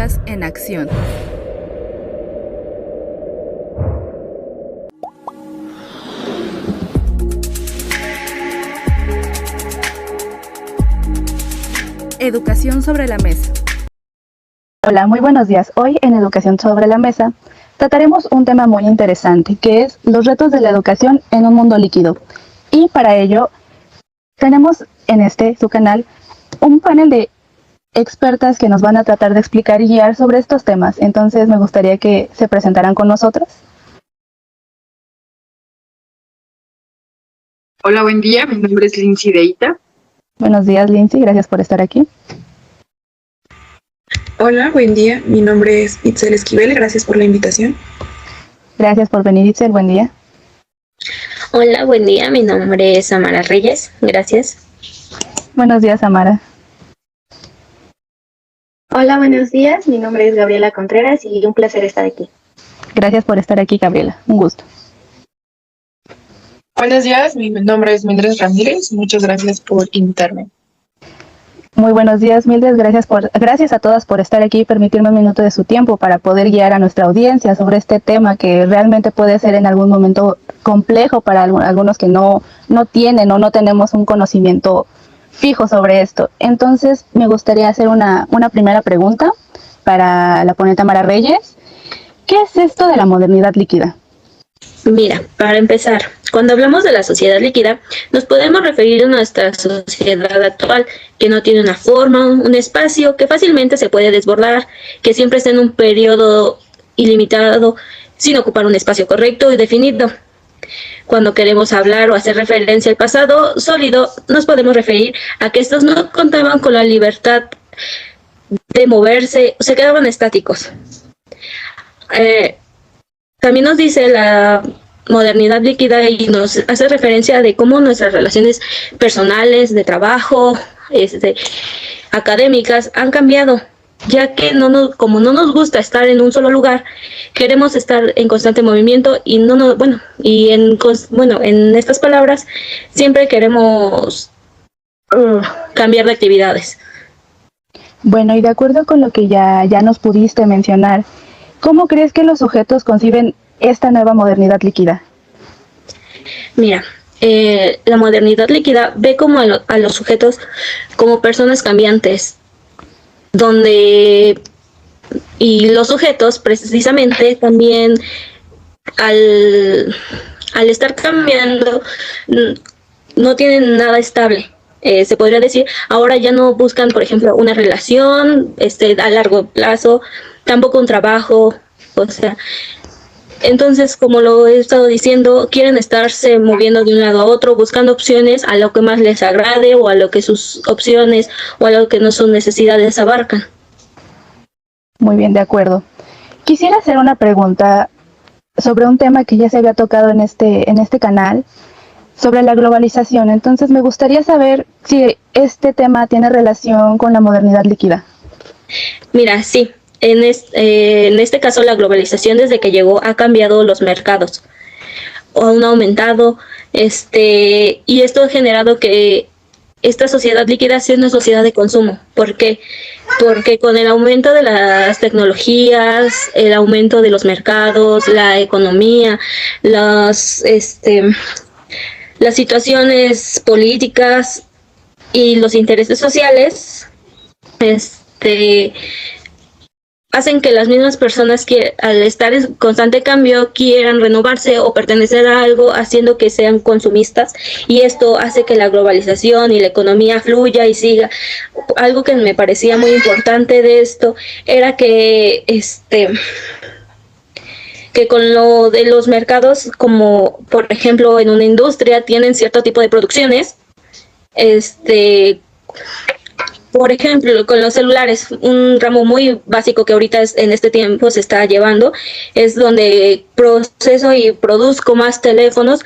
Podcast en acción. Educación sobre la mesa. Hola, muy buenos días. Hoy en Educación sobre la mesa trataremos un tema muy interesante, que es los retos de la educación en un mundo líquido. Y para ello tenemos en su canal, un panel de expertas que nos van a tratar de explicar y guiar sobre estos temas. Entonces me gustaría que se presentaran con nosotros. Hola, buen día. Mi nombre es Lindsay Deita. Buenos días, Lindsay. Gracias por estar aquí. Hola, buen día. Mi nombre es Itzel Esquivel. Gracias por la invitación. Gracias por venir, Itzel. Buen día. Hola, buen día. Mi nombre es Amara Reyes. Gracias. Buenos días, Amara. Hola, buenos días. Mi nombre es Gabriela Contreras y un placer estar aquí. Gracias por estar aquí, Gabriela. Un gusto. Buenos días. Mi nombre es Mildred Ramírez. Muchas gracias por invitarme. Muy buenos días, Mildred. Gracias a todas por estar aquí y permitirme un minuto de su tiempo para poder guiar a nuestra audiencia sobre este tema que realmente puede ser en algún momento complejo para algunos que no tienen o no tenemos un conocimiento fijo sobre esto. Entonces, me gustaría hacer una primera pregunta para la ponente Amara Reyes. ¿Qué es esto de la modernidad líquida? Mira, para empezar, cuando hablamos de la sociedad líquida, nos podemos referir a nuestra sociedad actual, que no tiene una forma, un espacio, que fácilmente se puede desbordar, que siempre está en un periodo ilimitado, sin ocupar un espacio correcto y definido. Cuando queremos hablar o hacer referencia al pasado sólido, nos podemos referir a que estos no contaban con la libertad de moverse, se quedaban estáticos. También nos dice la modernidad líquida y nos hace referencia de cómo nuestras relaciones personales, de trabajo, académicas han cambiado, ya que como no nos gusta estar en un solo lugar, queremos estar en constante movimiento y en estas palabras siempre queremos cambiar de actividades. Bueno, y de acuerdo con lo que ya nos pudiste mencionar, ¿cómo crees que los sujetos conciben esta nueva modernidad líquida? Mira, la modernidad líquida ve como a los sujetos como personas cambiantes, y los sujetos precisamente también al estar cambiando no tienen nada estable. Se podría decir, ahora ya no buscan, por ejemplo, una relación a largo plazo, tampoco un trabajo, o sea, entonces, como lo he estado diciendo, quieren estarse moviendo de un lado a otro, buscando opciones a lo que más les agrade o a lo que sus opciones o a lo que no sus necesidades abarcan. Muy bien, de acuerdo. Quisiera hacer una pregunta sobre un tema que ya se había tocado en este canal, sobre la globalización. Entonces, me gustaría saber si este tema tiene relación con la modernidad líquida. Mira, sí. En este caso, la globalización desde que llegó ha cambiado los mercados, han aumentado, y esto ha generado que esta sociedad líquida sea una sociedad de consumo. ¿Por qué? Porque con el aumento de las tecnologías, el aumento de los mercados, la economía, las situaciones políticas y los intereses sociales, hacen que las mismas personas que al estar en constante cambio quieran renovarse o pertenecer a algo, haciendo que sean consumistas, y esto hace que la globalización y la economía fluya y siga. Algo que me parecía muy importante de esto era que con lo de los mercados, como por ejemplo en una industria tienen cierto tipo de producciones, por ejemplo, con los celulares, un ramo muy básico que ahorita en este tiempo se está llevando, es donde proceso y produzco más teléfonos,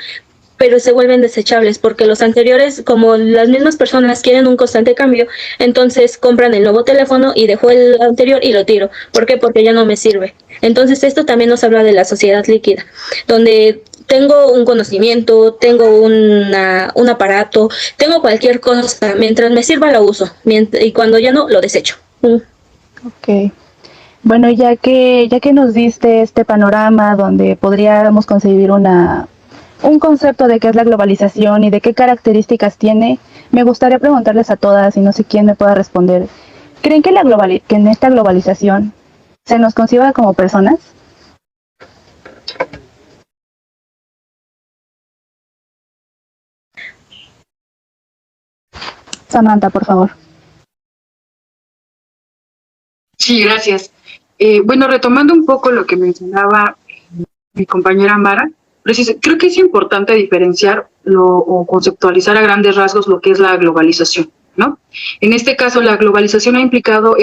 pero se vuelven desechables, porque los anteriores, como las mismas personas quieren un constante cambio, entonces compran el nuevo teléfono y dejo el anterior y lo tiro. ¿Por qué? Porque ya no me sirve. Entonces esto también nos habla de la sociedad líquida, donde tengo un conocimiento, tengo un aparato, tengo cualquier cosa, mientras me sirva lo uso, y cuando ya no, lo desecho. Ok. Bueno, ya que nos diste este panorama donde podríamos concebir un concepto de qué es la globalización y de qué características tiene, me gustaría preguntarles a todas, y no sé quién me pueda responder, ¿creen que, que en esta globalización se nos conciba como personas? Samantha, por favor. Sí, gracias. Bueno, retomando un poco lo que mencionaba mi compañera Mara, creo que es importante diferenciar o conceptualizar a grandes rasgos lo que es la globalización, ¿no? En este caso, la globalización ha implicado,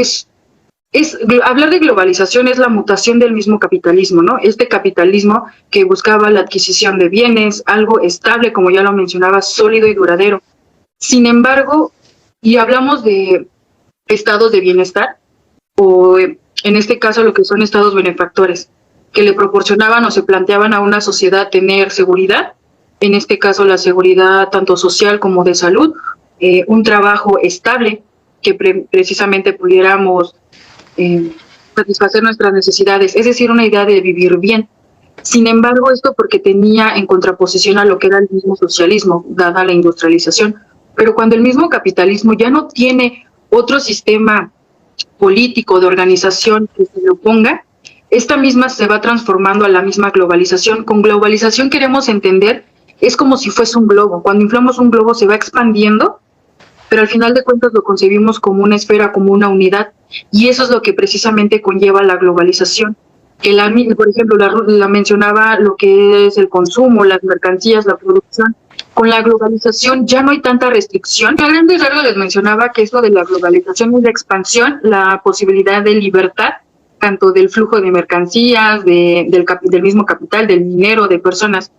hablar de globalización es la mutación del mismo capitalismo, ¿no? Este capitalismo que buscaba la adquisición de bienes, algo estable, como ya lo mencionaba, sólido y duradero. Sin embargo, y hablamos de estados de bienestar, o en este caso lo que son estados benefactores, que le proporcionaban o se planteaban a una sociedad tener seguridad, en este caso la seguridad tanto social como de salud, un trabajo estable, que precisamente pudiéramos satisfacer nuestras necesidades, es decir, una idea de vivir bien. Sin embargo, esto porque tenía en contraposición a lo que era el mismo socialismo, dada la industrialización. Pero cuando el mismo capitalismo ya no tiene otro sistema político de organización que se le oponga, esta misma se va transformando a la misma globalización. Con globalización queremos entender, es como si fuese un globo. Cuando inflamos un globo se va expandiendo, pero al final de cuentas lo concebimos como una esfera, como una unidad, y eso es lo que precisamente conlleva la globalización. Que por ejemplo, la mencionaba lo que es el consumo, las mercancías, la producción. Con la globalización ya no hay tanta restricción. A grandes rasgos les mencionaba que esto de la globalización es la expansión, la posibilidad de libertad, tanto del flujo de mercancías, del mismo capital, del dinero, de personas.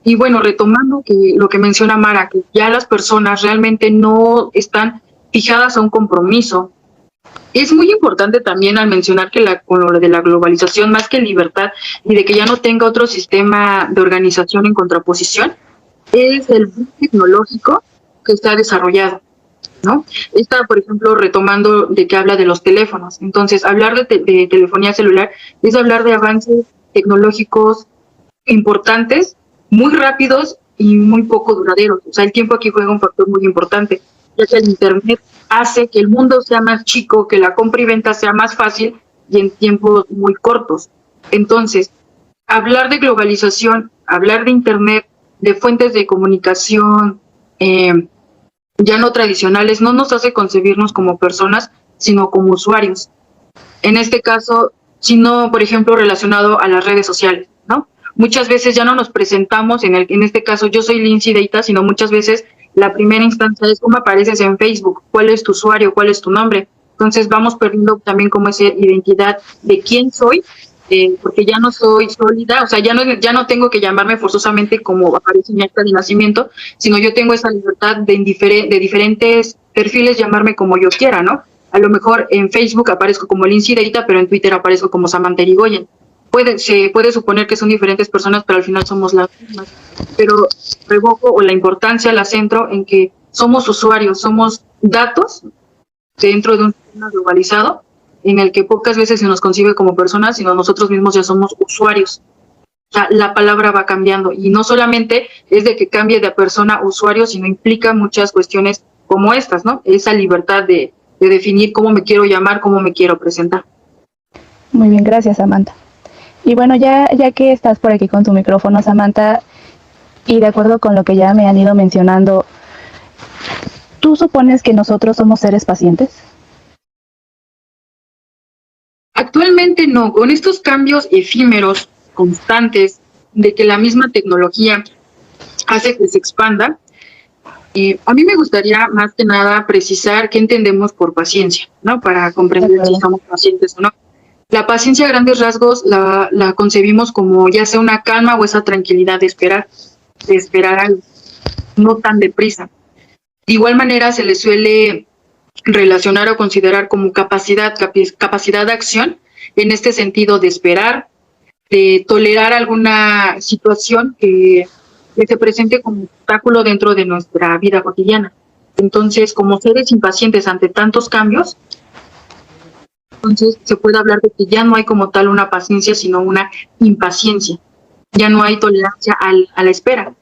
Y bueno, retomando lo que menciona Mara, que ya las personas realmente no están fijadas a un compromiso. Es muy importante también al mencionar que con lo de la globalización, más que libertad y de que ya no tenga otro sistema de organización en contraposición, es el boom tecnológico que está desarrollado, ¿no? Está, por ejemplo, retomando de que habla de los teléfonos. Entonces, hablar de telefonía celular es hablar de avances tecnológicos importantes, muy rápidos y muy poco duraderos. O sea, el tiempo aquí juega un factor muy importante, ya que el Internet hace que el mundo sea más chico, que la compra y venta sea más fácil y en tiempos muy cortos. Entonces, hablar de globalización, hablar de Internet, de fuentes de comunicación ya no tradicionales, no nos hace concebirnos como personas, sino como usuarios. En este caso, sino, por ejemplo, relacionado a las redes sociales, ¿no? Muchas veces ya no nos presentamos, en este caso yo soy Lindsay Deita, sino muchas veces la primera instancia es cómo apareces en Facebook, cuál es tu usuario, cuál es tu nombre. Entonces vamos perdiendo también como esa identidad de quién soy, porque ya no soy sólida, o sea, ya no tengo que llamarme forzosamente como aparece en mi acta de nacimiento, sino yo tengo esa libertad de diferentes perfiles llamarme como yo quiera, ¿no? A lo mejor en Facebook aparezco como Lindsay Deita, pero en Twitter aparezco como Samantha Irigoyen. Se puede suponer que son diferentes personas, pero al final somos las mismas. Pero revoco o la importancia la centro en que somos usuarios, somos datos dentro de un sistema globalizado en el que pocas veces se nos concibe como personas, sino nosotros mismos ya somos usuarios. O sea, la palabra va cambiando y no solamente es de que cambie de persona a usuario, sino implica muchas cuestiones como estas, ¿no? Esa libertad de definir cómo me quiero llamar, cómo me quiero presentar. Muy bien, gracias, Samantha. Y bueno, ya que estás por aquí con tu micrófono, Samantha, y de acuerdo con lo que ya me han ido mencionando, ¿tú supones que nosotros somos seres pacientes? Actualmente no, con estos cambios efímeros, constantes, de que la misma tecnología hace que se expanda, a mí me gustaría más que nada precisar qué entendemos por paciencia, ¿no? Para comprender si somos pacientes o no. La paciencia a grandes rasgos la concebimos como ya sea una calma o esa tranquilidad de esperar algo, no tan deprisa. De igual manera se le suele relacionar o considerar como capacidad de acción, en este sentido de esperar, de tolerar alguna situación que se presente como obstáculo dentro de nuestra vida cotidiana. Entonces, como seres impacientes ante tantos cambios, Entonces se puede hablar de que ya no hay como tal una paciencia, sino una impaciencia. Ya no hay tolerancia a la espera.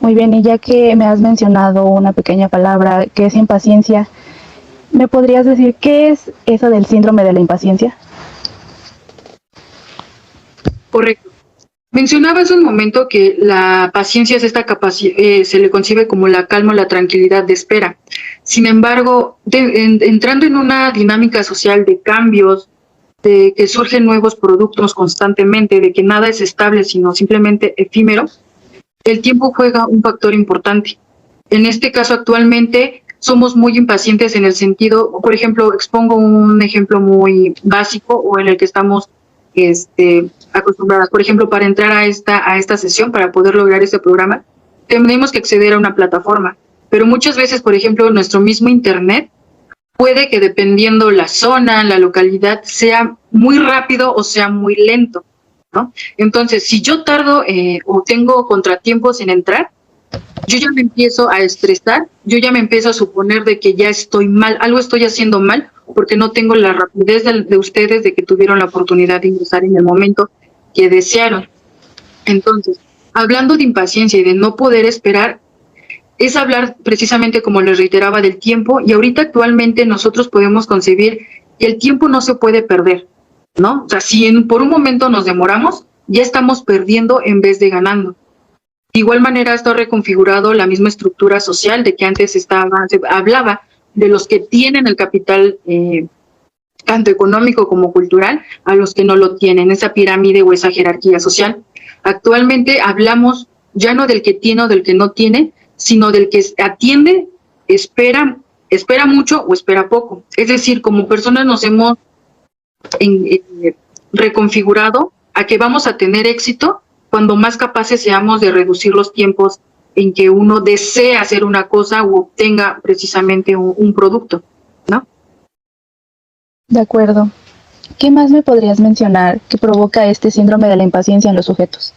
Muy bien, y ya que me has mencionado una pequeña palabra que es impaciencia, ¿me podrías decir qué es eso del síndrome de la impaciencia? Correcto. Mencionaba hace un momento que la paciencia es esta capacidad, se le concibe como la calma o la tranquilidad de espera. Sin embargo, entrando en una dinámica social de cambios, de que surgen nuevos productos constantemente, de que nada es estable, sino simplemente efímero, el tiempo juega un factor importante. En este caso, actualmente, somos muy impacientes en el sentido, por ejemplo, expongo un ejemplo muy básico o en el que estamos acostumbradas. Por ejemplo, para entrar a esta sesión, para poder lograr este programa, tenemos que acceder a una plataforma. Pero muchas veces, por ejemplo, nuestro mismo Internet puede que dependiendo la zona, la localidad, sea muy rápido o sea muy lento, ¿no? Entonces, si yo tardo o tengo contratiempos en entrar, yo ya me empiezo a estresar, yo ya me empiezo a suponer de que ya estoy mal, algo estoy haciendo mal, porque no tengo la rapidez de ustedes de que tuvieron la oportunidad de ingresar en el momento que desearon. Entonces, hablando de impaciencia y de no poder esperar, es hablar precisamente, como les reiteraba, del tiempo, y ahorita actualmente nosotros podemos concebir que el tiempo no se puede perder, ¿no? O sea, si por un momento nos demoramos, ya estamos perdiendo en vez de ganando. De igual manera, está reconfigurado la misma estructura social de que antes se hablaba de los que tienen el capital tanto económico como cultural, a los que no lo tienen, esa pirámide o esa jerarquía social. Actualmente hablamos ya no del que tiene o del que no tiene, sino del que atiende, espera mucho o espera poco. Es decir, como personas nos hemos reconfigurado a que vamos a tener éxito cuando más capaces seamos de reducir los tiempos en que uno desea hacer una cosa o obtenga precisamente un producto, ¿no? De acuerdo. ¿Qué más me podrías mencionar que provoca este síndrome de la impaciencia en los sujetos?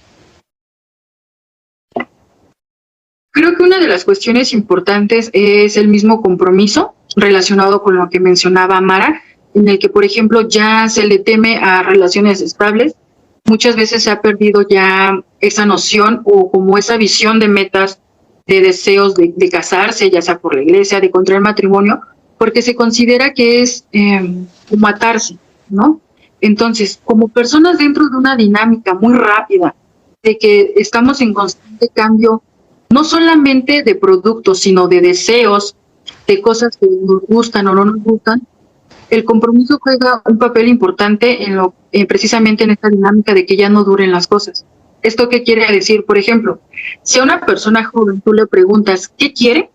Creo que una de las cuestiones importantes es el mismo compromiso relacionado con lo que mencionaba Mara, en el que, por ejemplo, ya se le teme a relaciones estables. Muchas veces se ha perdido ya esa noción o como esa visión de metas, de deseos de casarse, ya sea por la iglesia, de contraer matrimonio, porque se considera que es matarse, ¿no? Entonces, como personas dentro de una dinámica muy rápida, de que estamos en constante cambio, no solamente de productos, sino de deseos, de cosas que nos gustan o no nos gustan, el compromiso juega un papel importante precisamente en esta dinámica de que ya no duren las cosas. ¿Esto qué quiere decir? Por ejemplo, si a una persona joven tú le preguntas ¿qué quiere?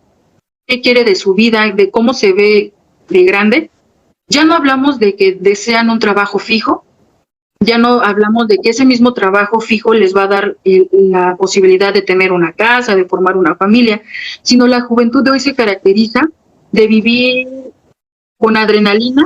¿Qué quiere de su vida? ¿De cómo se ve de grande? Ya no hablamos de que desean un trabajo fijo, ya no hablamos de que ese mismo trabajo fijo les va a dar la posibilidad de tener una casa, de formar una familia, sino la juventud de hoy se caracteriza de vivir con adrenalina,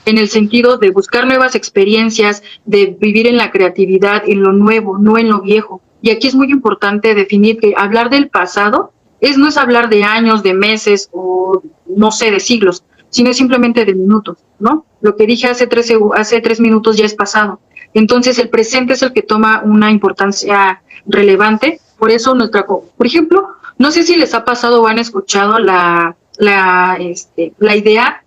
en el sentido de buscar nuevas experiencias, de vivir en la creatividad, en lo nuevo, no en lo viejo. Y aquí es muy importante definir que hablar del pasado no es hablar de años, de meses o no sé, de siglos, sino es simplemente de minutos, ¿no? Lo que dije hace 3 minutos ya es pasado. Entonces el presente es el que toma una importancia relevante. Por eso por ejemplo, no sé si les ha pasado o han escuchado la idea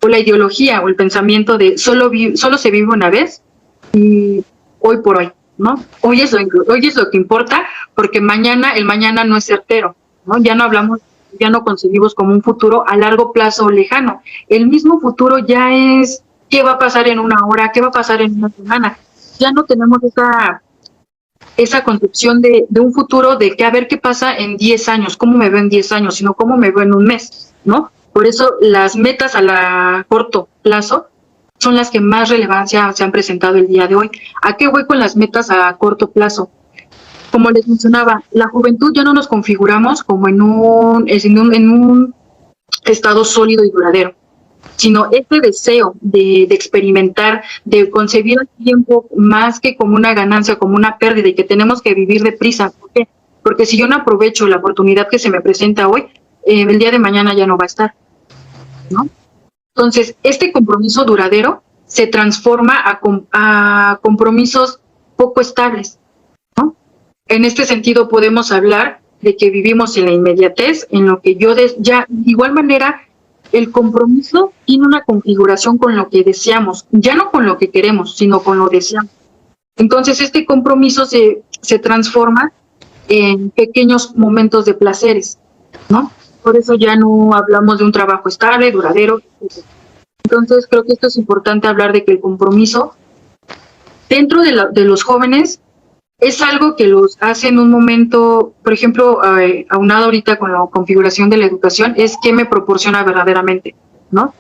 o la ideología o el pensamiento de solo se vive una vez y hoy por hoy, ¿no? Hoy es lo que importa, porque el mañana no es certero, ¿no? Ya no concebimos como un futuro a largo plazo o lejano. El mismo futuro ya es qué va a pasar en una hora, qué va a pasar en una semana. Ya no tenemos esa concepción de un futuro de que a ver qué pasa en 10 años, cómo me veo en 10 años, sino cómo me veo en un mes, ¿no? Por eso las metas a corto plazo son las que más relevancia se han presentado el día de hoy. ¿A qué voy con las metas a corto plazo? Como les mencionaba, la juventud ya no nos configuramos como en un estado sólido y duradero, sino este deseo de experimentar, de concebir el tiempo más que como una ganancia, como una pérdida y que tenemos que vivir deprisa. ¿Por qué? Porque si yo no aprovecho la oportunidad que se me presenta hoy, el día de mañana ya no va a estar, ¿no? Entonces, este compromiso duradero se transforma a compromisos poco estables, ¿no? En este sentido podemos hablar de que vivimos en la inmediatez, en lo que ya de igual manera el compromiso tiene una configuración con lo que deseamos, ya no con lo que queremos, sino con lo que deseamos. Entonces este compromiso se transforma en pequeños momentos de placeres, ¿no? Por eso ya no hablamos de un trabajo estable, duradero, etc. Entonces creo que esto es importante hablar de que el compromiso dentro de los jóvenes es algo que los hace en un momento, por ejemplo, aunado ahorita con la configuración de la educación, es qué me proporciona verdaderamente, ¿no?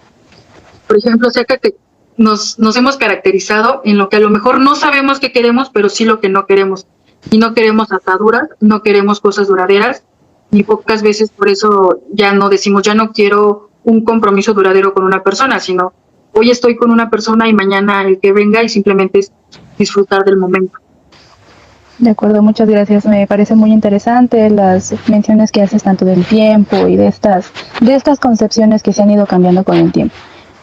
Por ejemplo, o sea que nos hemos caracterizado en lo que a lo mejor no sabemos que queremos, pero sí lo que no queremos. Y no queremos ataduras, no queremos cosas duraderas, y pocas veces por eso ya no decimos, ya no quiero un compromiso duradero con una persona, sino hoy estoy con una persona y mañana el que venga, y simplemente es disfrutar del momento. De acuerdo, muchas gracias. Me parece muy interesante las menciones que haces tanto del tiempo y de estas concepciones que se han ido cambiando con el tiempo.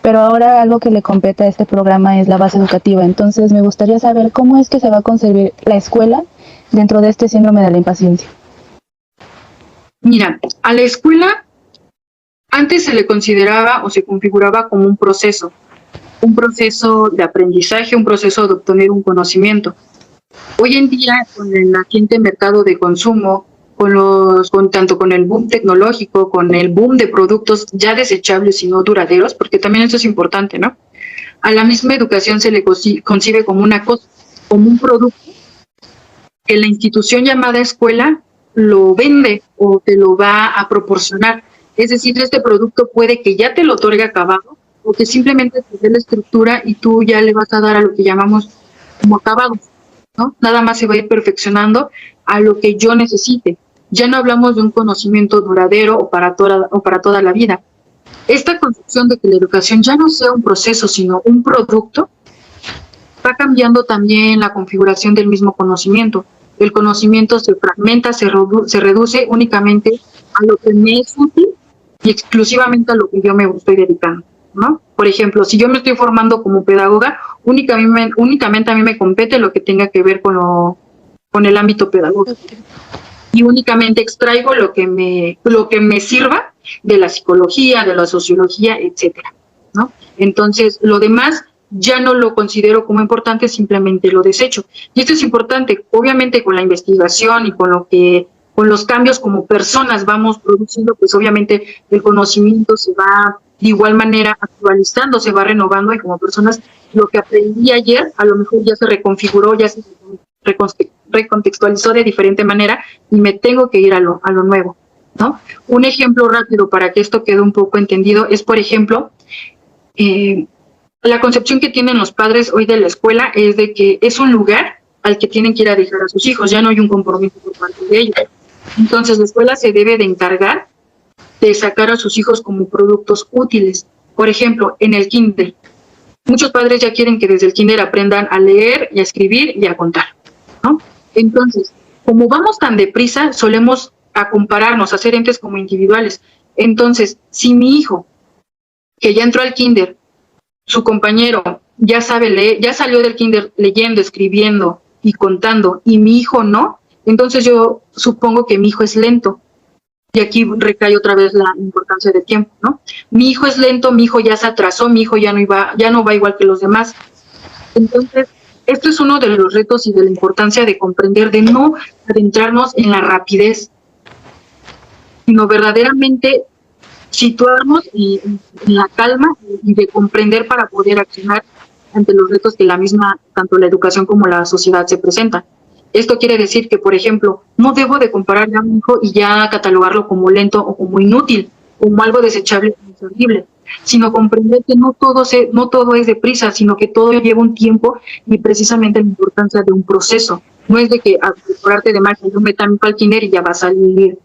Pero ahora algo que le compete a este programa es la base educativa. Entonces me gustaría saber cómo es que se va a concebir la escuela dentro de este síndrome de la impaciencia. Mira, a la escuela antes se le consideraba o se configuraba como un proceso de aprendizaje, un proceso de obtener un conocimiento. Hoy en día, con el naciente mercado de consumo, tanto con el boom tecnológico, con el boom de productos ya desechables y no duraderos, porque también eso es importante, ¿no? A la misma educación se le concibe como una cosa, como un producto que la institución llamada escuela lo vende o te lo va a proporcionar. Es decir, este producto puede que ya te lo otorgue acabado o que simplemente te dé la estructura y tú ya le vas a dar a lo que llamamos como acabado, ¿no? Nada más se va a ir perfeccionando a lo que yo necesite. Ya no hablamos de un conocimiento duradero o para toda la vida. Esta concepción de que la educación ya no sea un proceso, sino un producto, va cambiando también la configuración del mismo conocimiento. El conocimiento se fragmenta, se reduce únicamente a lo que me es útil y exclusivamente a lo que yo me estoy dedicando, ¿no? Por ejemplo, si yo me estoy formando como pedagoga, únicamente a mí me compete lo que tenga que ver con el ámbito pedagógico. Y únicamente extraigo lo que me sirva de la psicología, de la sociología, etcétera, ¿no? Entonces, lo demás ya no lo considero como importante, simplemente lo desecho. Y esto es importante, obviamente con la investigación y con los cambios como personas vamos produciendo, pues obviamente el conocimiento se va de igual manera actualizando, se va renovando, y como personas lo que aprendí ayer a lo mejor ya se reconfiguró, ya se recontextualizó de diferente manera y me tengo que ir a lo nuevo, ¿no? Un ejemplo rápido para que esto quede un poco entendido es, por ejemplo, la concepción que tienen los padres hoy de la escuela es de que es un lugar al que tienen que ir a dejar a sus hijos, ya no hay un compromiso por parte de ellos. Entonces la escuela se debe de encargar de sacar a sus hijos como productos útiles. Por ejemplo, en el kinder, muchos padres ya quieren que desde el kinder aprendan a leer y a escribir y a contar, ¿no? Entonces, como vamos tan deprisa, solemos a compararnos, a ser entes como individuales. Entonces, si mi hijo, que ya entró al kinder, su compañero ya sabe leer, ya salió del kinder leyendo, escribiendo y contando, y mi hijo no, entonces yo supongo que mi hijo es lento. Y aquí recae otra vez la importancia del tiempo, ¿no? Mi hijo es lento, mi hijo ya se atrasó, mi hijo ya no va igual que los demás. Entonces, esto es uno de los retos y de la importancia de comprender, de no adentrarnos en la rapidez, sino verdaderamente situarnos en la calma y de comprender para poder accionar ante los retos que tanto la educación como la sociedad se presentan. Esto quiere decir que, por ejemplo, no debo de comparar a mi hijo y ya catalogarlo como lento o como inútil, como algo desechable o inservible, sino comprender que no todo es deprisa, sino que todo lleva un tiempo, y precisamente la importancia de un proceso. No es de que por arte de magia yo meta mi kinder y ya va a salir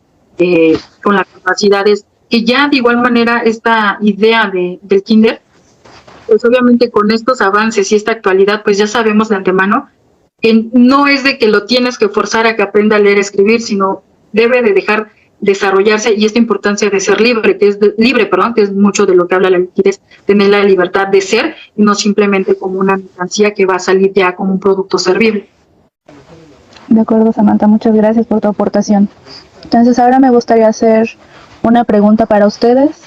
con las capacidades, que ya de igual manera esta idea del kinder, pues obviamente con estos avances y esta actualidad, pues ya sabemos de antemano que no es de que lo tienes que forzar a que aprenda a leer y escribir, sino debe de dejar desarrollarse y esta importancia de ser libre, que es mucho de lo que habla la liquidez, tener la libertad de ser y no simplemente como una mercancía que va a salir ya como un producto servible. De acuerdo, Samantha, muchas gracias por tu aportación. Entonces ahora me gustaría hacer una pregunta para ustedes.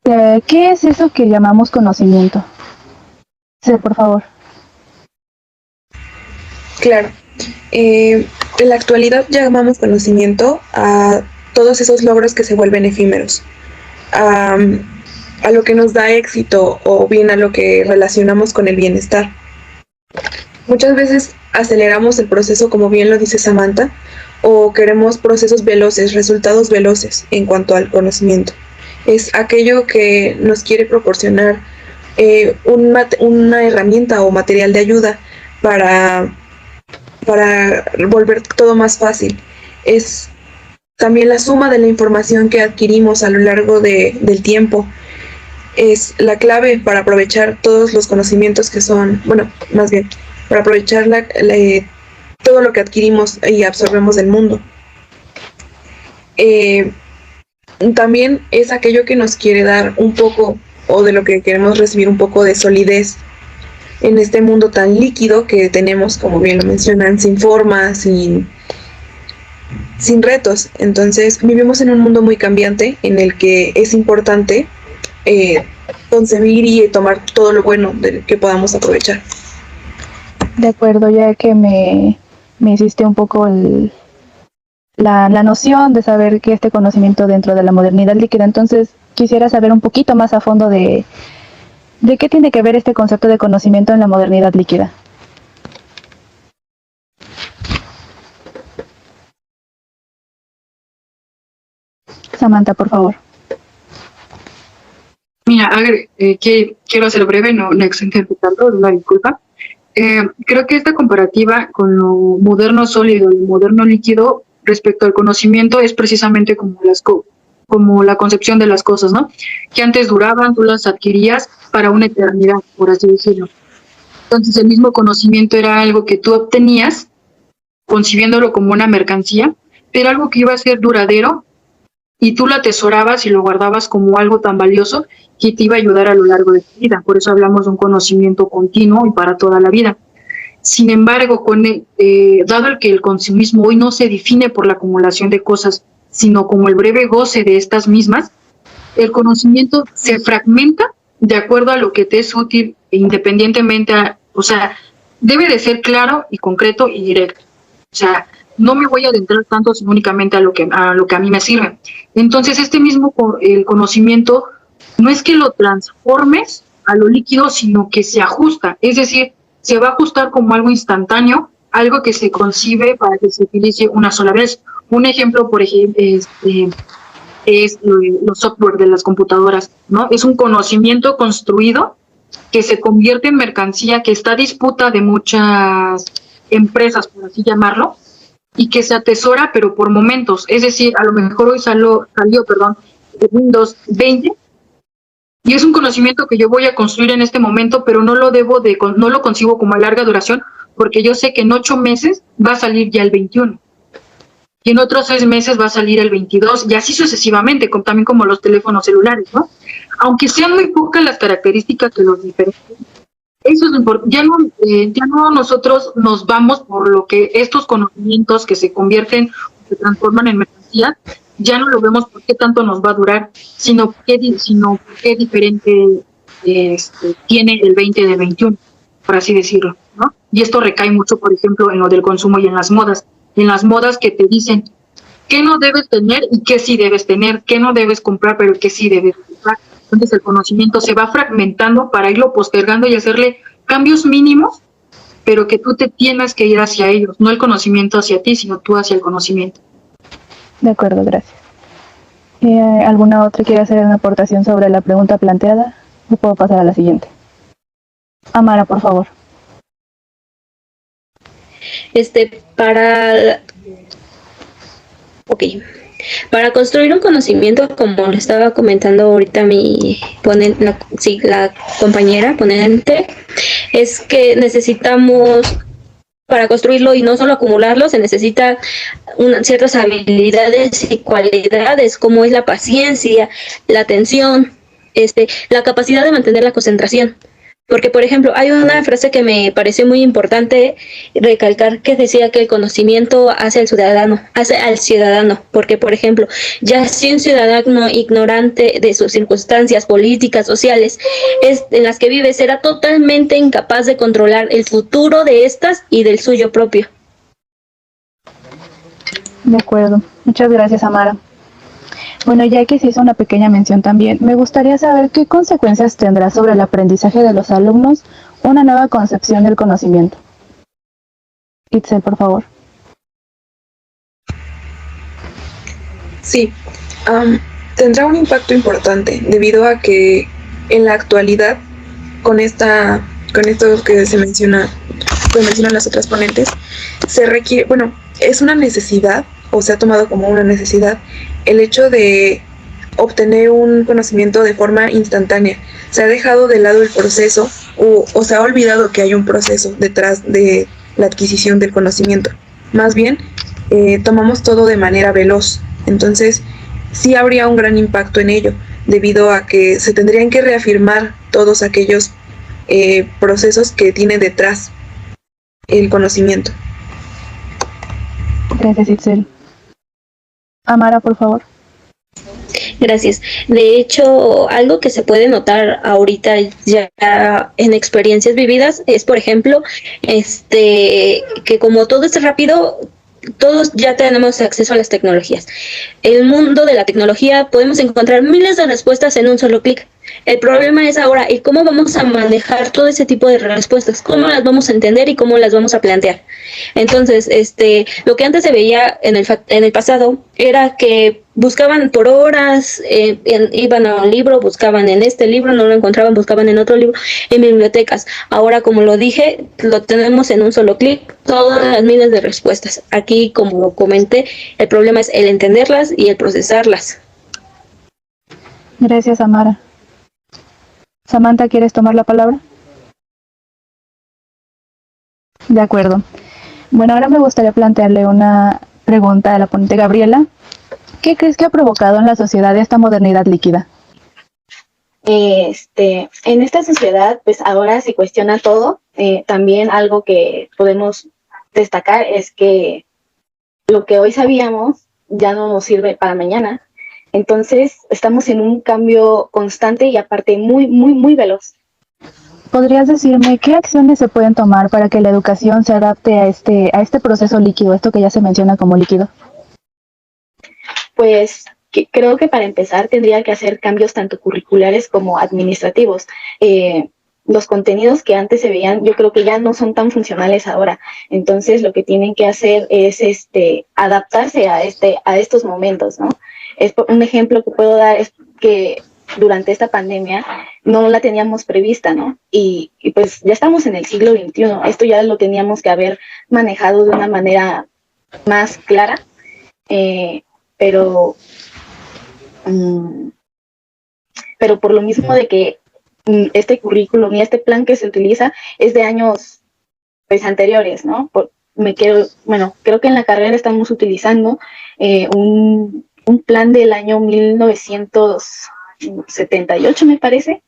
¿Qué es eso que llamamos conocimiento? Sí, por favor. Claro. En la actualidad llamamos conocimiento a todos esos logros que se vuelven efímeros, a lo que nos da éxito o bien a lo que relacionamos con el bienestar. Muchas veces aceleramos el proceso, como bien lo dice Samantha, o queremos procesos veloces, resultados veloces en cuanto al conocimiento. Es aquello que nos quiere proporcionar una herramienta o material de ayuda para volver todo más fácil. Es también la suma de la información que adquirimos a lo largo del tiempo. Es la clave para aprovechar todos los conocimientos que son, bueno, más bien, para aprovechar todo lo que adquirimos y absorbemos del mundo. También es aquello que nos quiere dar un poco, o de lo que queremos recibir un poco de solidez en este mundo tan líquido que tenemos, como bien lo mencionan, sin forma, sin retos. Entonces vivimos en un mundo muy cambiante en el que es importante concebir y tomar todo lo bueno que podamos aprovechar. De acuerdo, ya que me hiciste un poco la noción de saber que este conocimiento dentro de la modernidad líquida, entonces quisiera saber un poquito más a fondo de qué tiene que ver este concepto de conocimiento en la modernidad líquida. Samantha, por favor. Mira, a ver, quiero ser breve, no extender tanto, una disculpa. Creo que esta comparativa con lo moderno sólido y moderno líquido respecto al conocimiento es precisamente como la concepción de las cosas, ¿no? Que antes duraban, tú las adquirías para una eternidad, por así decirlo. Entonces el mismo conocimiento era algo que tú obtenías, concibiéndolo como una mercancía, pero algo que iba a ser duradero y tú lo atesorabas y lo guardabas como algo tan valioso que te iba a ayudar a lo largo de tu vida. Por eso hablamos de un conocimiento continuo y para toda la vida. Sin embargo, dado el que el consumismo hoy no se define por la acumulación de cosas, sino como el breve goce de estas mismas, el conocimiento se fragmenta de acuerdo a lo que te es útil, independientemente o sea, debe de ser claro y concreto y directo. O sea, no me voy a adentrar tanto sino únicamente a lo que a mí me sirve. Entonces, el conocimiento no es que lo transformes a lo líquido, sino que se ajusta, es decir, se va a ajustar como algo instantáneo, algo que se concibe para que se utilice una sola vez. Un ejemplo, por ejemplo, es los software de las computadoras, ¿no? Es un conocimiento construido que se convierte en mercancía, que está a disputa de muchas empresas, por así llamarlo, y que se atesora, pero por momentos. Es decir, a lo mejor hoy salió Windows 20, y es un conocimiento que yo voy a construir en este momento, pero no lo concibo como a larga duración, porque yo sé que en 8 meses va a salir ya el 21. Y en otros 6 meses va a salir el 22, y así sucesivamente, también como los teléfonos celulares, ¿no? Aunque sean muy pocas las características que los diferencian, eso es lo importante. Ya no nosotros nos vamos por lo que estos conocimientos que se convierten, se transforman en mercancías, ya no lo vemos por qué tanto nos va a durar, sino qué diferente tiene el 20 de 21, por así decirlo, ¿no? Y esto recae mucho, por ejemplo, en lo del consumo y en las modas. En las modas que te dicen qué no debes tener y qué sí debes tener, qué no debes comprar, pero qué sí debes comprar. Entonces el conocimiento se va fragmentando para irlo postergando y hacerle cambios mínimos, pero que tú te tienes que ir hacia ellos, no el conocimiento hacia ti, sino tú hacia el conocimiento. De acuerdo, gracias. ¿Alguna otra quiere hacer una aportación sobre la pregunta planteada? ¿O puedo pasar a la siguiente? Amara, por favor. Para construir un conocimiento, como le estaba comentando ahorita la compañera ponente, es que necesitamos para construirlo y no solo acumularlo, se necesita ciertas habilidades y cualidades, como es la paciencia, la atención, la capacidad de mantener la concentración. Porque, por ejemplo, hay una frase que me pareció muy importante recalcar, que decía que el conocimiento hace al ciudadano. Porque, por ejemplo, ya si un ciudadano ignorante de sus circunstancias políticas, sociales, en las que vive, será totalmente incapaz de controlar el futuro de estas y del suyo propio. De acuerdo. Muchas gracias, Amara. Bueno, ya que se hizo una pequeña mención también, me gustaría saber qué consecuencias tendrá sobre el aprendizaje de los alumnos una nueva concepción del conocimiento. Itzel, por favor. Sí, tendrá un impacto importante debido a que en la actualidad, con esto que se menciona, que mencionan las otras ponentes, se requiere, bueno, es una necesidad, o se ha tomado como una necesidad, el hecho de obtener un conocimiento de forma instantánea. Se ha dejado de lado el proceso o se ha olvidado que hay un proceso detrás de la adquisición del conocimiento. Más bien, tomamos todo de manera veloz. Entonces, sí habría un gran impacto en ello, debido a que se tendrían que reafirmar todos aquellos procesos que tiene detrás el conocimiento. Gracias, Itzel. Amara, por favor. Gracias. De hecho, algo que se puede notar ahorita ya en experiencias vividas es, por ejemplo, que como todo es rápido, todos ya tenemos acceso a las tecnologías. El mundo de la tecnología, podemos encontrar miles de respuestas en un solo clic. El problema es ahora, ¿y cómo vamos a manejar todo ese tipo de respuestas? ¿Cómo las vamos a entender y cómo las vamos a plantear? Entonces, lo que antes se veía en el pasado era que buscaban por horas, iban a un libro, buscaban en este libro, no lo encontraban, buscaban en otro libro, en bibliotecas. Ahora, como lo dije, lo tenemos en un solo clic, todas las miles de respuestas. Aquí, como lo comenté, el problema es el entenderlas y el procesarlas. Gracias, Amara. Samantha, ¿quieres tomar la palabra? De acuerdo. Bueno, ahora me gustaría plantearle una pregunta a la ponente Gabriela. ¿Qué crees que ha provocado en la sociedad esta modernidad líquida? En esta sociedad, pues ahora se cuestiona todo. También algo que podemos destacar es que lo que hoy sabíamos ya no nos sirve para mañana. Entonces, estamos en un cambio constante y aparte muy, muy, muy veloz. ¿Podrías decirme qué acciones se pueden tomar para que la educación se adapte a este proceso líquido, esto que ya se menciona como líquido? Pues creo que para empezar tendría que hacer cambios tanto curriculares como administrativos. Los contenidos que antes se veían, yo creo que ya no son tan funcionales ahora. Entonces, lo que tienen que hacer es adaptarse a estos momentos, ¿no? Un ejemplo que puedo dar es que durante esta pandemia no la teníamos prevista, ¿no? Y pues ya estamos en el siglo XXI. Esto ya lo teníamos que haber manejado de una manera más clara, pero por lo mismo de que este currículum y este plan que se utiliza es de años pues anteriores, ¿no? Creo que en la carrera estamos utilizando un plan del año 1978, me parece,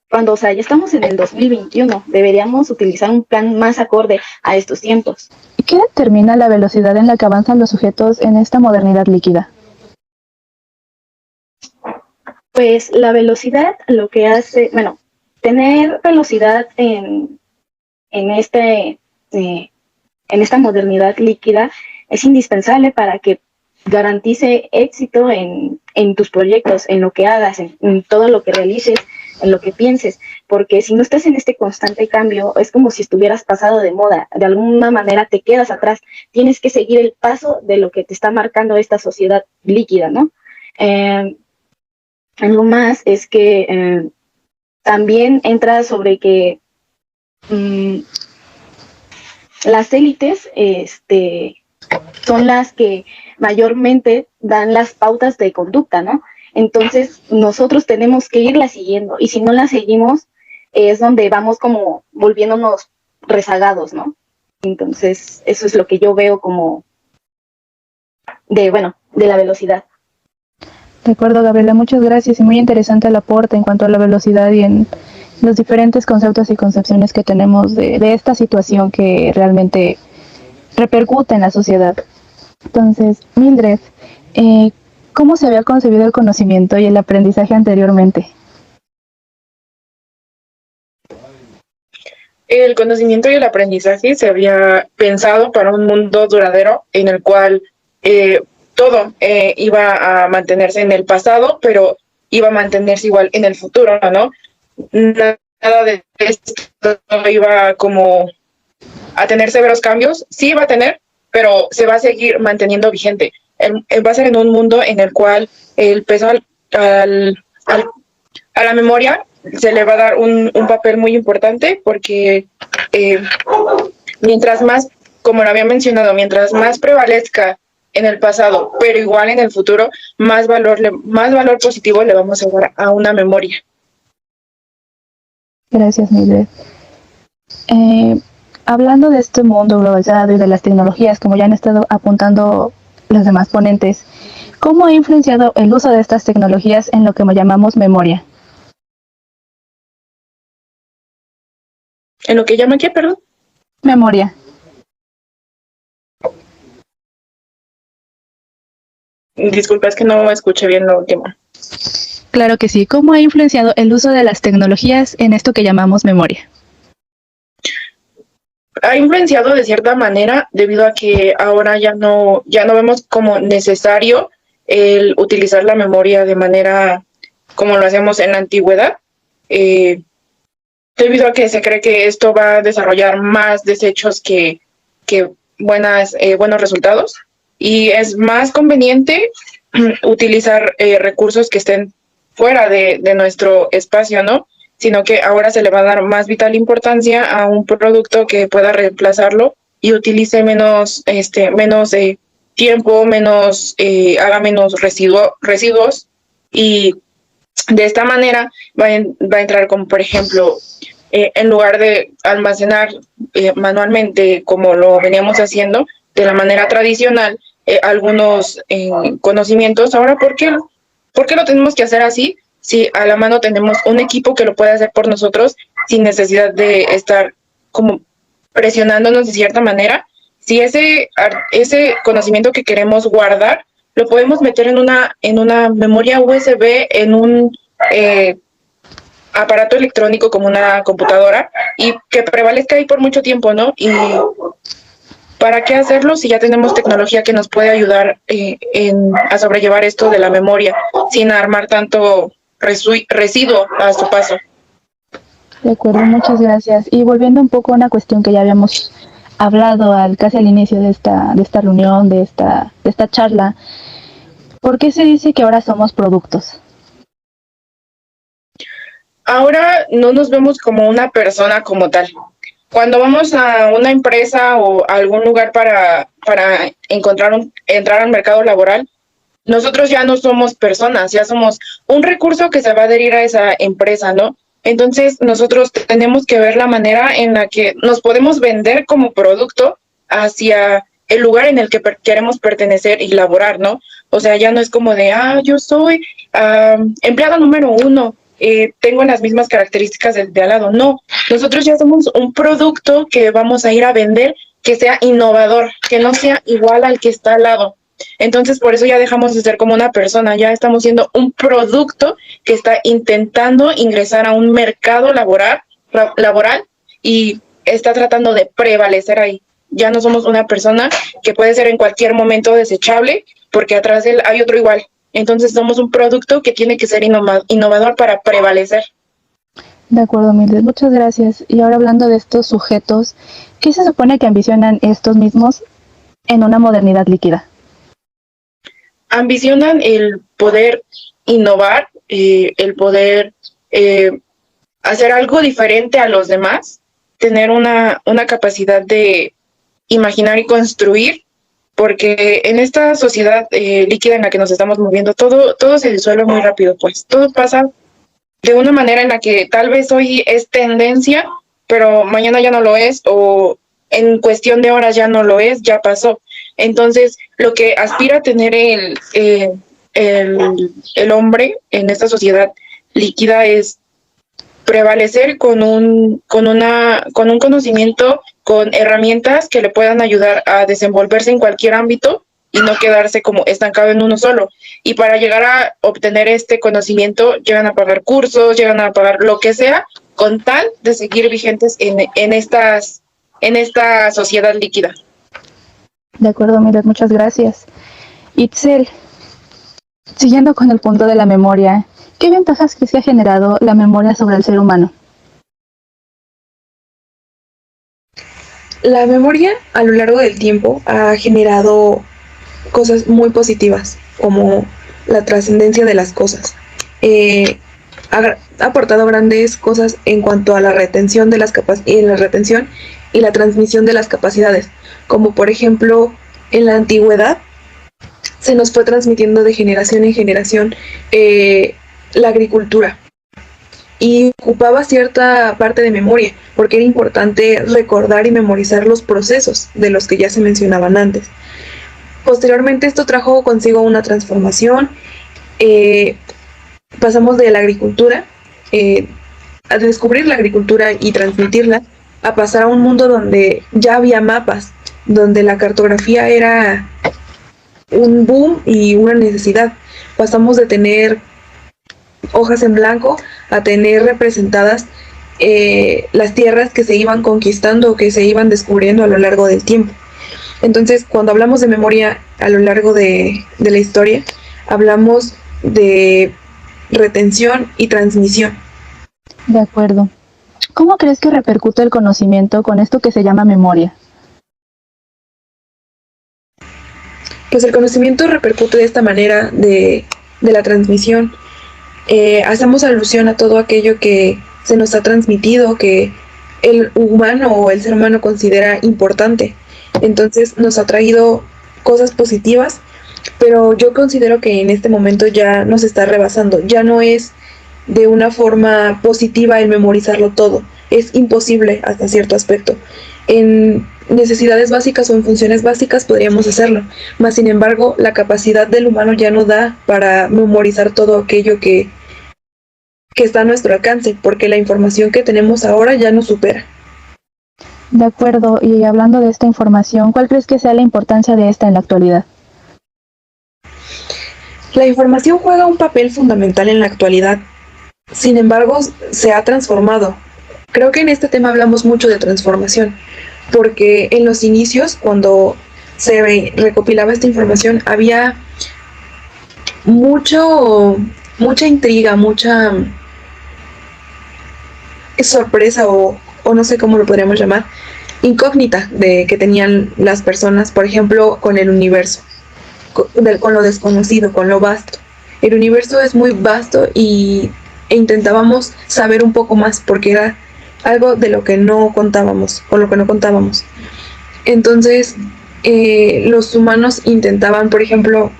cuando, o sea, ya estamos en el 2021, deberíamos utilizar un plan más acorde a estos tiempos. ¿Qué determina la velocidad en la que avanzan los sujetos en esta modernidad líquida? Pues la velocidad lo que hace, tener velocidad en esta modernidad líquida es indispensable para que garantice éxito en tus proyectos, en lo que hagas, en todo lo que realices, en lo que pienses, porque si no estás en este constante cambio, es como si estuvieras pasado de moda, de alguna manera te quedas atrás, tienes que seguir el paso de lo que te está marcando esta sociedad líquida, ¿no? Algo más es que también entra sobre que las élites son las que mayormente dan las pautas de conducta, ¿no? Entonces nosotros tenemos que irla siguiendo y si no la seguimos es donde vamos como volviéndonos rezagados, ¿no? Entonces, eso es lo que yo veo como de la velocidad. De acuerdo, Gabriela, muchas gracias y muy interesante el aporte en cuanto a la velocidad y en los diferentes conceptos y concepciones que tenemos de esta situación que realmente repercute en la sociedad. Entonces, Mildred, ¿cómo se había concebido el conocimiento y el aprendizaje anteriormente? El conocimiento y el aprendizaje se había pensado para un mundo duradero en el cual todo iba a mantenerse en el pasado, pero iba a mantenerse igual en el futuro, ¿no? Nada de esto iba como a tener severos cambios, sí va a tener, pero se va a seguir manteniendo vigente. Va a ser en un mundo en el cual el peso a la memoria se le va a dar un papel muy importante porque mientras más, como lo había mencionado, mientras más prevalezca en el pasado, pero igual en el futuro, más valor positivo le vamos a dar a una memoria. Gracias, Mildred. Hablando de este mundo globalizado y de las tecnologías, como ya han estado apuntando los demás ponentes, ¿cómo ha influenciado el uso de estas tecnologías en lo que llamamos memoria? ¿En lo que llaman qué, perdón? Memoria. Disculpa, es que no escuché bien lo último. Claro que sí. ¿Cómo ha influenciado el uso de las tecnologías en esto que llamamos memoria? Ha influenciado de cierta manera debido a que ahora ya no vemos como necesario el utilizar la memoria de manera como lo hacemos en la antigüedad, debido a que se cree que esto va a desarrollar más desechos que buenos resultados, y es más conveniente utilizar recursos que estén fuera de nuestro espacio, ¿no? Sino que ahora se le va a dar más vital importancia a un producto que pueda reemplazarlo y utilice menos tiempo, haga menos residuos, y de esta manera va a entrar como, por ejemplo, en lugar de almacenar manualmente como lo veníamos haciendo de la manera tradicional, algunos conocimientos. Ahora, ¿por qué lo tenemos que hacer así? Si a la mano tenemos un equipo que lo puede hacer por nosotros sin necesidad de estar como presionándonos de cierta manera. Si ese conocimiento que queremos guardar lo podemos meter en una memoria USB, en un aparato electrónico como una computadora, y que prevalezca ahí por mucho tiempo, ¿no? Y ¿para qué hacerlo si ya tenemos tecnología que nos puede ayudar a sobrellevar esto de la memoria sin armar tanto residuo a su paso? De acuerdo, muchas gracias. Y volviendo un poco a una cuestión que ya habíamos hablado casi al inicio de esta reunión, de esta charla, ¿por qué se dice que ahora somos productos? Ahora no nos vemos como una persona como tal. Cuando vamos a una empresa o a algún lugar para entrar al mercado laboral, nosotros ya no somos personas, ya somos un recurso que se va a adherir a esa empresa, ¿no? Entonces nosotros tenemos que ver la manera en la que nos podemos vender como producto hacia el lugar en el que queremos pertenecer y laborar, ¿no? O sea, ya no es como de, yo soy empleado número 1, tengo las mismas características de al lado. No, nosotros ya somos un producto que vamos a ir a vender, que sea innovador, que no sea igual al que está al lado. Entonces, por eso ya dejamos de ser como una persona, ya estamos siendo un producto que está intentando ingresar a un mercado laboral y está tratando de prevalecer ahí. Ya no somos una persona que puede ser en cualquier momento desechable, porque atrás de él hay otro igual. Entonces somos un producto que tiene que ser innovador para prevalecer. De acuerdo, Mildred, muchas gracias. Y ahora hablando de estos sujetos, ¿qué se supone que ambicionan estos mismos en una modernidad líquida? Ambicionan el poder innovar, el poder hacer algo diferente a los demás, tener una capacidad de imaginar y construir, porque en esta sociedad líquida en la que nos estamos moviendo, todo se disuelve muy rápido, pues todo pasa de una manera en la que tal vez hoy es tendencia, pero mañana ya no lo es, o en cuestión de horas ya no lo es, ya pasó. Entonces, lo que aspira a tener el hombre en esta sociedad líquida es prevalecer con un conocimiento, con herramientas que le puedan ayudar a desenvolverse en cualquier ámbito y no quedarse como estancado en uno solo. Y para llegar a obtener este conocimiento, llegan a pagar cursos, llegan a pagar lo que sea, con tal de seguir vigentes en esta sociedad líquida. De acuerdo, Mildred, muchas gracias. Itzel, siguiendo con el punto de la memoria, ¿qué ventajas crees que ha generado la memoria sobre el ser humano? La memoria a lo largo del tiempo ha generado cosas muy positivas, como la trascendencia de las cosas. Ha aportado grandes cosas en cuanto a la retención de la retención y la transmisión de las capacidades, como por ejemplo en la antigüedad se nos fue transmitiendo de generación en generación la agricultura y ocupaba cierta parte de memoria porque era importante recordar y memorizar los procesos de los que ya se mencionaban antes. Posteriormente esto trajo consigo una transformación, pasamos de la agricultura a descubrir la agricultura y transmitirla, a pasar a un mundo donde ya había mapas, donde la cartografía era un boom y una necesidad. Pasamos de tener hojas en blanco a tener representadas las tierras que se iban conquistando o que se iban descubriendo a lo largo del tiempo. Entonces, cuando hablamos de memoria a lo largo de la historia, hablamos de retención y transmisión. De acuerdo. ¿Cómo crees que repercute el conocimiento con esto que se llama memoria? Pues el conocimiento repercute de esta manera de la transmisión. Hacemos alusión a todo aquello que se nos ha transmitido, que el humano o el ser humano considera importante. Entonces nos ha traído cosas positivas, pero yo considero que en este momento ya nos está rebasando. Ya no es de una forma positiva el memorizarlo todo. Es imposible hasta cierto aspecto. En necesidades básicas o en funciones básicas podríamos hacerlo, mas sin embargo la capacidad del humano ya no da para memorizar todo aquello que está a nuestro alcance, porque la información que tenemos ahora ya nos supera. De acuerdo, y hablando de esta información, ¿cuál crees que sea la importancia de esta en la actualidad? La información juega un papel fundamental en la actualidad, sin embargo se ha transformado. Creo que en este tema hablamos mucho de transformación, porque en los inicios, cuando se recopilaba esta información, había mucha intriga, mucha sorpresa o no sé cómo lo podríamos llamar, incógnita que tenían las personas, por ejemplo, con el universo, con lo desconocido, con lo vasto. El universo es muy vasto e intentábamos saber un poco más porque era algo de lo que no contábamos, con lo que no contábamos. Entonces, los humanos intentaban, por ejemplo,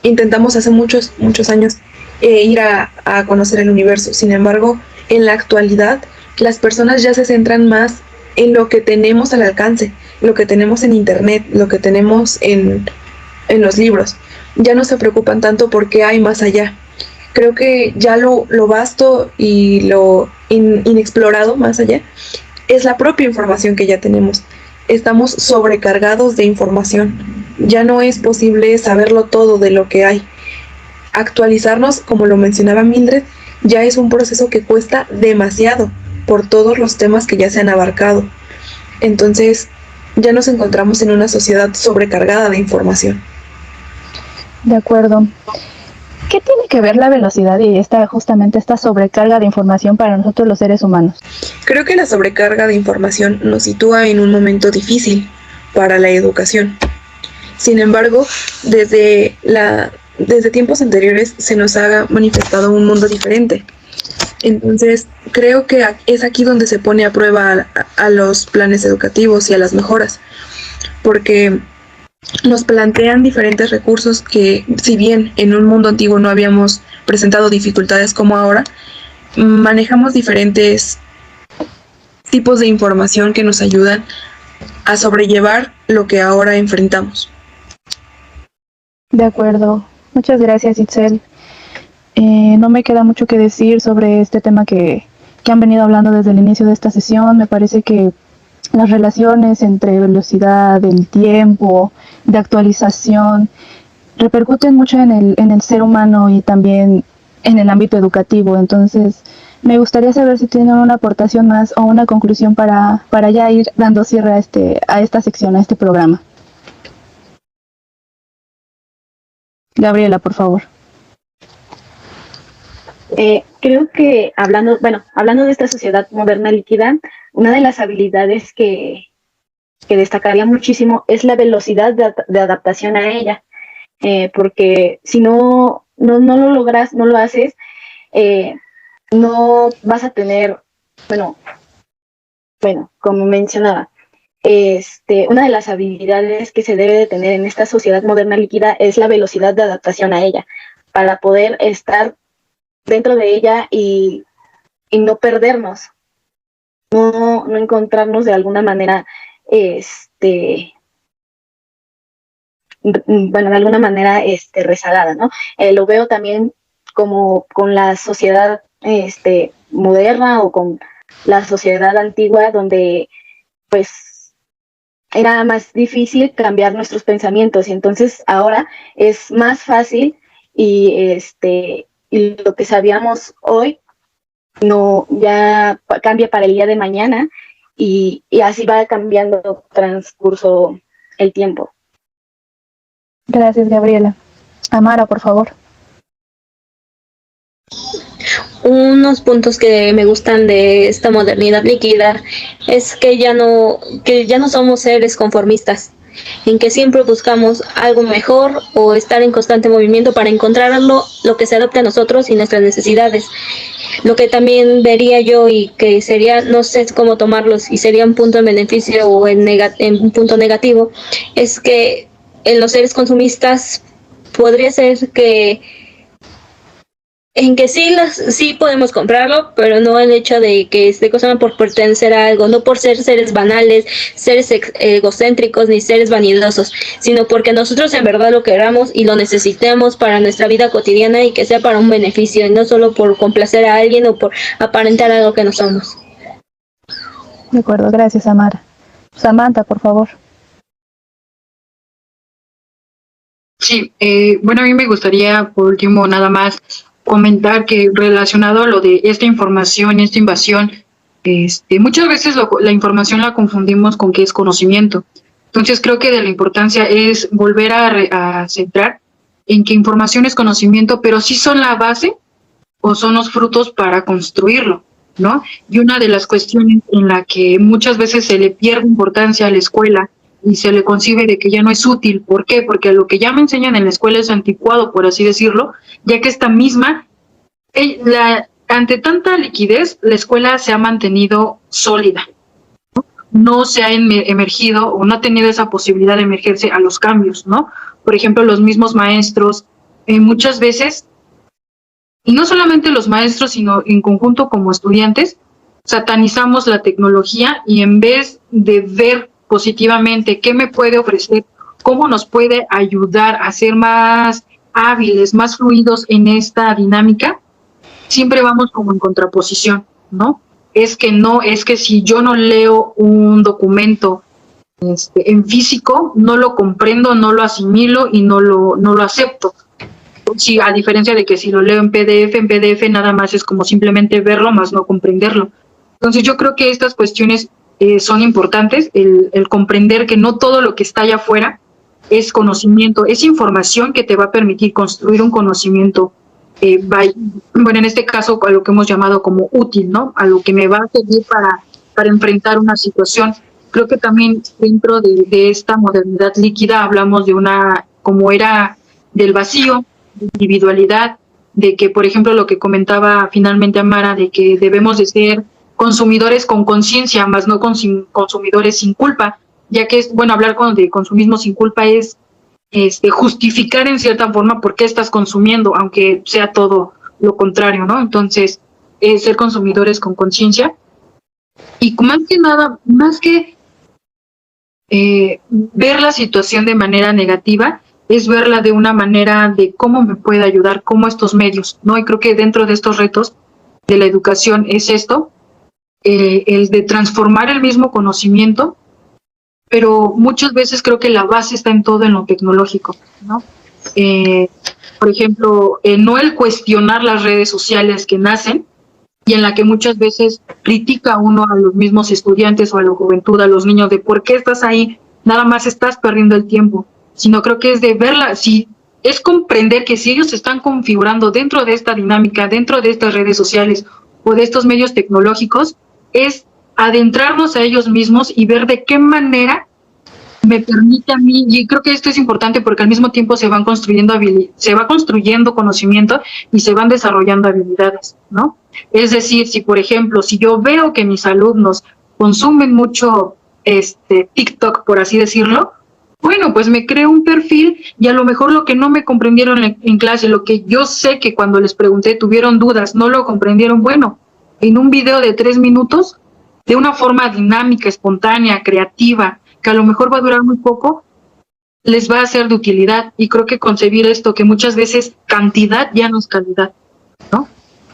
intentamos hace muchos años ir a conocer el universo. Sin embargo, en la actualidad, las personas ya se centran más en lo que tenemos al alcance, lo que tenemos en internet, lo que tenemos en los libros. Ya no se preocupan tanto por qué hay más allá. Creo que ya lo vasto y lo inexplorado más allá es la propia información que ya tenemos. Estamos sobrecargados de información. Ya no es posible saberlo todo de lo que hay. Actualizarnos, como lo mencionaba Mildred, ya es un proceso que cuesta demasiado por todos los temas que ya se han abarcado. Entonces, ya nos encontramos en una sociedad sobrecargada de información. De acuerdo. ¿Qué tiene que ver la velocidad y justamente esta sobrecarga de información para nosotros los seres humanos? Creo que la sobrecarga de información nos sitúa en un momento difícil para la educación. Sin embargo, desde tiempos anteriores se nos ha manifestado un mundo diferente. Entonces, creo que es aquí donde se pone a prueba a los planes educativos y a las mejoras, porque nos plantean diferentes recursos que, si bien en un mundo antiguo no habíamos presentado dificultades como ahora, manejamos diferentes tipos de información que nos ayudan a sobrellevar lo que ahora enfrentamos. De acuerdo. Muchas gracias, Itzel. No me queda mucho que decir sobre este tema que han venido hablando desde el inicio de esta sesión. Me parece que las relaciones entre velocidad del tiempo, de actualización, repercuten mucho en el ser humano y también en el ámbito educativo. Entonces, me gustaría saber si tienen una aportación más o una conclusión para ya ir dando cierre a esta sección, a este programa. Gabriela, por favor. Creo que hablando de esta sociedad moderna líquida, una de las habilidades que destacaría muchísimo es la velocidad de adaptación a ella, porque si no lo logras, no lo haces, no vas a tener, como mencionaba, una de las habilidades que se debe de tener en esta sociedad moderna líquida es la velocidad de adaptación a ella, para poder estar dentro de ella y no perdernos, no encontrarnos de alguna manera, de alguna manera rezagada, ¿no? Lo veo también como con la sociedad moderna o con la sociedad antigua, donde pues era más difícil cambiar nuestros pensamientos, y entonces ahora es más fácil, y lo que sabíamos hoy no ya cambia para el día de mañana, y así va cambiando transcurso el tiempo. Gracias, Gabriela. Amara, por favor. Unos puntos que me gustan de esta modernidad líquida es que ya no somos seres conformistas, en que siempre buscamos algo mejor o estar en constante movimiento para encontrar lo que se adapte a nosotros y nuestras necesidades. Lo que también vería yo, y que sería, no sé cómo tomarlos, y sería un punto en beneficio o en un punto negativo, es que en los seres consumistas podría ser que sí podemos comprarlo, pero no el hecho de que esté cosas por pertenecer a algo, no por ser seres banales, seres egocéntricos ni seres vanidosos, sino porque nosotros en verdad lo queramos y lo necesitemos para nuestra vida cotidiana, y que sea para un beneficio y no solo por complacer a alguien o por aparentar algo que no somos. De acuerdo, gracias, Amara. Samantha, por favor. Sí, bueno, a mí me gustaría, por último, nada más comentar que relacionado a lo de esta información, esta invasión, muchas veces la información la confundimos con que es conocimiento. Entonces creo que de la importancia es volver a centrar en que información es conocimiento, pero sí son la base o son los frutos para construirlo, ¿no? Y una de las cuestiones en la que muchas veces se le pierde importancia a la escuela y se le concibe de que ya no es útil. ¿Por qué? Porque lo que ya me enseñan en la escuela es anticuado, por así decirlo, ya que esta misma, ante tanta liquidez, la escuela se ha mantenido sólida, no se ha emergido o no ha tenido esa posibilidad de emergerse a los cambios, ¿no? Por ejemplo, los mismos maestros, muchas veces, y no solamente los maestros, sino en conjunto como estudiantes, satanizamos la tecnología, y en vez de ver positivamente qué me puede ofrecer, cómo nos puede ayudar a ser más hábiles, más fluidos en esta dinámica, siempre vamos como en contraposición, ¿no? Es que si yo no leo un documento en físico, no lo comprendo, no lo asimilo y no lo acepto. Sí, a diferencia de que si lo leo en PDF nada más es como simplemente verlo, más no comprenderlo. Entonces yo creo que estas cuestiones son importantes, el comprender que no todo lo que está allá afuera es conocimiento, es información que te va a permitir construir un conocimiento, bueno, en este caso a lo que hemos llamado como útil, ¿no? A lo que me va a servir para enfrentar una situación. Creo que también dentro de esta modernidad líquida hablamos de una, como era del vacío, de individualidad, de que, por ejemplo, lo que comentaba finalmente Amara, de que debemos de ser consumidores con conciencia, más no consumidores sin culpa, ya que es, bueno, hablar de consumismo sin culpa es justificar en cierta forma por qué estás consumiendo, aunque sea todo lo contrario, ¿no? Entonces, ser consumidores con conciencia, y más que nada, más que ver la situación de manera negativa es verla de una manera de cómo me puede ayudar, cómo estos medios, ¿no? Y creo que dentro de estos retos de la educación es esto, el de transformar el mismo conocimiento, pero muchas veces creo que la base está en todo en lo tecnológico, ¿no? Por ejemplo, no el cuestionar las redes sociales que nacen y en la que muchas veces critica uno a los mismos estudiantes o a la juventud, a los niños, de por qué estás ahí, nada más estás perdiendo el tiempo, sino creo que es de verla, si es comprender que si ellos se están configurando dentro de esta dinámica, dentro de estas redes sociales o de estos medios tecnológicos, es adentrarnos a ellos mismos y ver de qué manera me permite a mí, y creo que esto es importante porque al mismo tiempo se va construyendo conocimiento y se van desarrollando habilidades, ¿no? Es decir, si por ejemplo, si yo veo que mis alumnos consumen mucho TikTok, por así decirlo, bueno, pues me creo un perfil y a lo mejor lo que no me comprendieron en clase, lo que yo sé que cuando les pregunté tuvieron dudas, no lo comprendieron, bueno, en un video de 3 minutos, de una forma dinámica, espontánea, creativa, que a lo mejor va a durar muy poco, les va a ser de utilidad. Y creo que concebir esto, que muchas veces cantidad ya no es calidad, ¿no?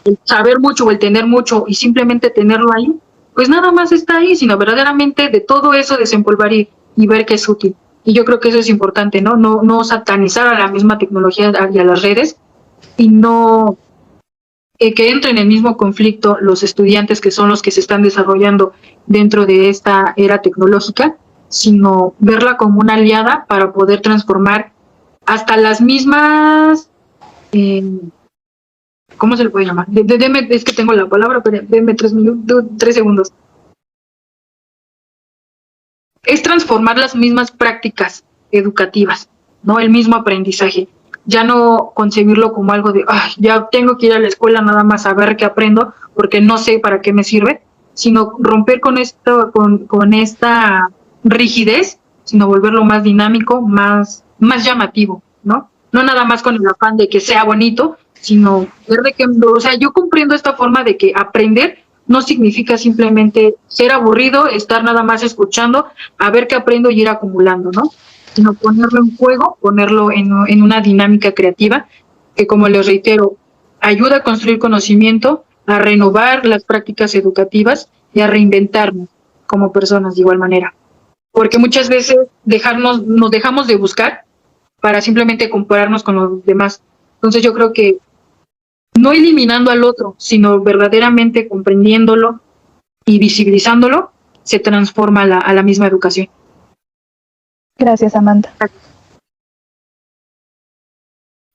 El saber mucho o el tener mucho y simplemente tenerlo ahí, pues nada más está ahí, sino verdaderamente de todo eso desempolvar y ver que es útil. Y yo creo que eso es importante, ¿no? No satanizar a la misma tecnología y a las redes y no que entren en el mismo conflicto los estudiantes que son los que se están desarrollando dentro de esta era tecnológica, sino verla como una aliada para poder transformar hasta las mismas, ¿cómo se le puede llamar? Es que tengo la palabra, pero denme 3 segundos. Es transformar las mismas prácticas educativas, ¿no? El mismo aprendizaje. Ya no concebirlo como algo de, ya tengo que ir a la escuela nada más a ver qué aprendo, porque no sé para qué me sirve, sino romper con esto, con esta rigidez, sino volverlo más dinámico, más llamativo, ¿no? No nada más con el afán de que sea bonito, sino ver de que, o sea, yo comprendo esta forma de que aprender no significa simplemente ser aburrido, estar nada más escuchando, a ver qué aprendo y ir acumulando, ¿no? Sino ponerlo en juego, ponerlo en una dinámica creativa, que como les reitero, ayuda a construir conocimiento, a renovar las prácticas educativas y a reinventarnos como personas de igual manera. Porque muchas veces nos dejamos de buscar para simplemente compararnos con los demás. Entonces yo creo que no eliminando al otro, sino verdaderamente comprendiéndolo y visibilizándolo, se transforma a la misma educación. Gracias, Amanda.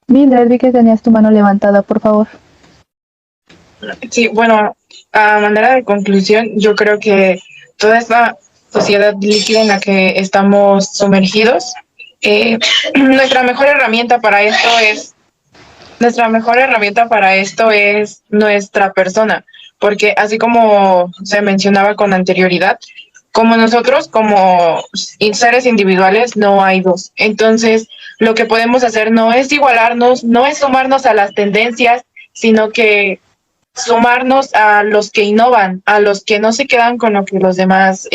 Mildred, vi que tenías tu mano levantada, por favor. Sí, bueno, a manera de conclusión, yo creo que toda esta sociedad líquida en la que estamos sumergidos, nuestra mejor herramienta para esto es nuestra persona, porque así como se mencionaba con anterioridad, como nosotros, como seres individuales, no hay dos. Entonces, lo que podemos hacer no es igualarnos, no es sumarnos a las tendencias, sino que sumarnos a los que innovan, a los que no se quedan con lo que los demás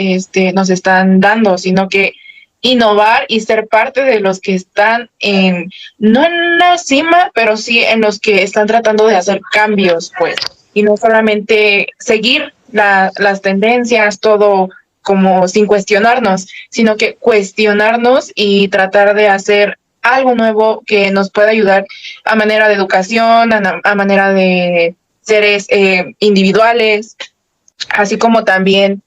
nos están dando, sino que innovar y ser parte de los que están no en la cima, pero sí en los que están tratando de hacer cambios, pues, y no solamente seguir las tendencias, todo como sin cuestionarnos, sino que cuestionarnos y tratar de hacer algo nuevo que nos pueda ayudar a manera de educación, a manera de seres individuales, así como también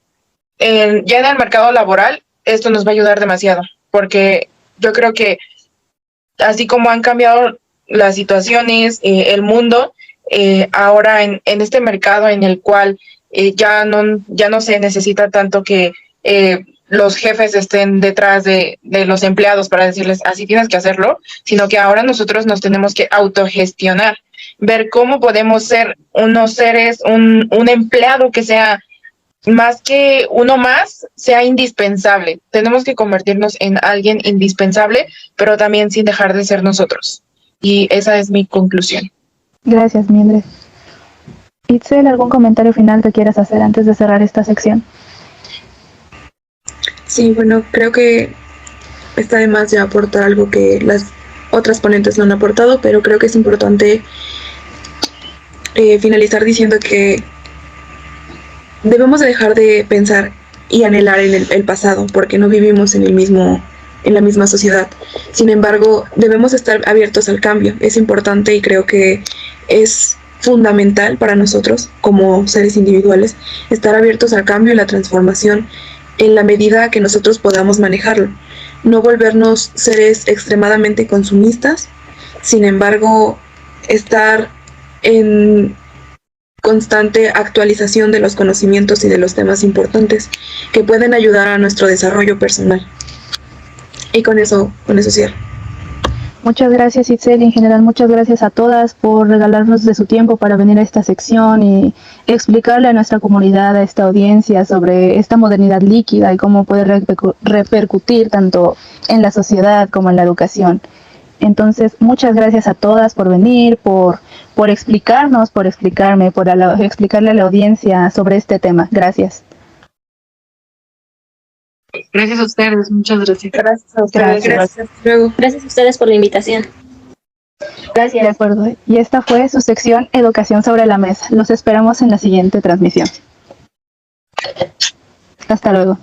ya en el mercado laboral. Esto nos va a ayudar demasiado, porque yo creo que así como han cambiado las situaciones, el mundo, ahora en este mercado en el cual ya no se necesita tanto que los jefes estén detrás de los empleados para decirles así tienes que hacerlo, sino que ahora nosotros nos tenemos que autogestionar, ver cómo podemos ser unos seres, un empleado que sea más que uno más, sea indispensable. Tenemos que convertirnos en alguien indispensable, pero también sin dejar de ser nosotros. Y esa es mi conclusión. Gracias, Mildred. Itzel, ¿algún comentario final que quieras hacer antes de cerrar esta sección? Sí, bueno, creo que está de más ya aportar algo que las otras ponentes no han aportado, pero creo que es importante finalizar diciendo que debemos de dejar de pensar y anhelar en el pasado, porque no vivimos en la misma sociedad. Sin embargo, debemos estar abiertos al cambio. Es importante y creo que es fundamental para nosotros como seres individuales estar abiertos al cambio y la transformación en la medida que nosotros podamos manejarlo. No volvernos seres extremadamente consumistas, sin embargo, estar en constante actualización de los conocimientos y de los temas importantes que pueden ayudar a nuestro desarrollo personal. Y con eso cierro. Muchas gracias, Itzel, y en general muchas gracias a todas por regalarnos de su tiempo para venir a esta sección y explicarle a nuestra comunidad, a esta audiencia, sobre esta modernidad líquida y cómo puede repercutir tanto en la sociedad como en la educación. Entonces, muchas gracias a todas por venir, por explicarnos, por explicarme, por explicarle a la audiencia sobre este tema. Gracias. Gracias a ustedes, muchas gracias. Gracias a ustedes. Gracias. Luego. Gracias a ustedes por la invitación. De acuerdo. Y esta fue su sección Educación sobre la Mesa. Los esperamos en la siguiente transmisión. Hasta luego.